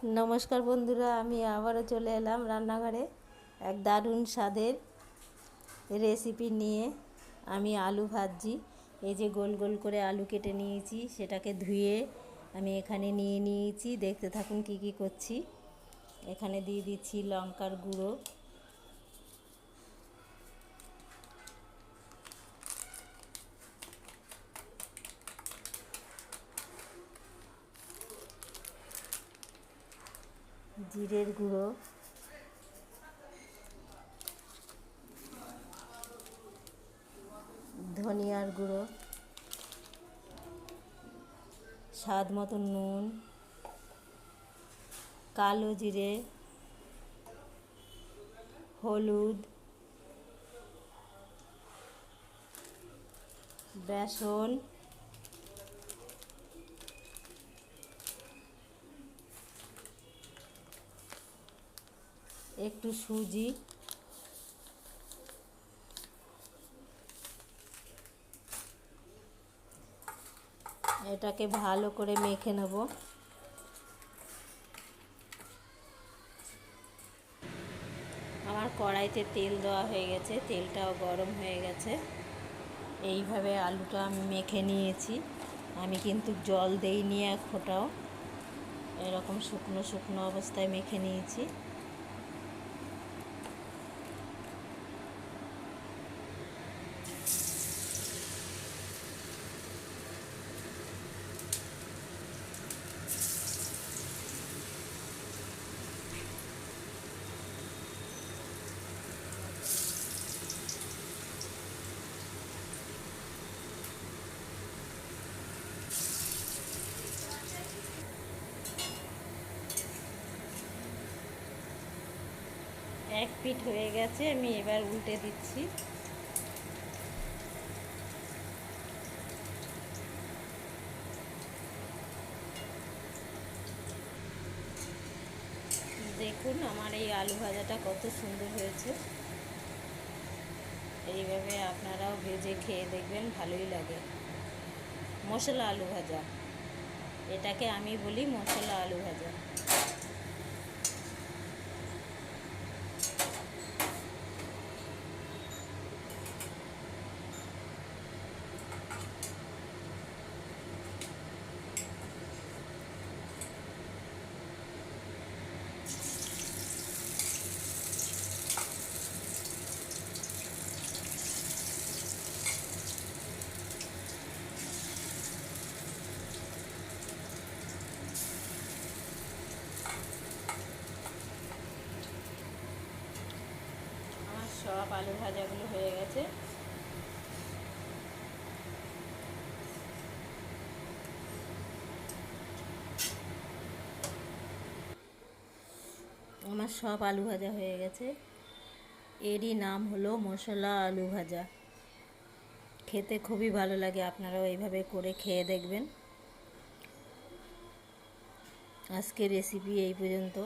নমস্কার বন্ধুরা, আমি আবারও চলে এলাম রান্নাঘরে এক দারুণ স্বাদের রেসিপি নিয়ে। আমি আলু ভাজি, এই যে গোল গোল করে আলু কেটে নিয়েছি, সেটাকে ধুয়ে আমি এখানে নিয়ে নিয়েছি। দেখতে থাকুন কি কি করছি। এখানে দিয়ে দিচ্ছি লঙ্কার গুঁড়ো, জিরের গুঁড়ো, ধনিয়ার গুঁড়ো, স্বাদ মতো নুন, কালো জিরে, হলুদ, বেসন, একটু সুজি, এটাকে ভালো করে মেখে নেব। আমার কড়াইতে তেল দেওয়া হয়ে গেছে, তেলটাও গরম হয়ে গেছে। এইভাবে আলুটা আমি মেখে নিয়েছি। আমি কিন্তু জল দেইনি এক ফোঁটাও, এরকম শুকনো শুকনো অবস্থায় মেখে নিয়েছি। এক পিঠ হয়ে গেছে, আমি এবার উল্টে দিচ্ছি। দেখুন আমার এই আলু ভাজাটা কত সুন্দর হয়েছে। এইভাবে আপনারাও ভেজে খেয়ে দেখবেন, ভালোই লাগে। মশলা আলু ভাজা, এটাকে আমি বলি মশলা আলু ভাজা। আমার সব আলু ভাজাগুলো হয়ে গেছে। আমার সব আলু ভাজা হয়ে গেছে। এরই নাম হলো মশলা আলু ভাজা। খেতে খুবই ভালো লাগে, আপনারাও এইভাবে করে খেয়ে দেখবেন। আজকের রেসিপি এই পর্যন্ত।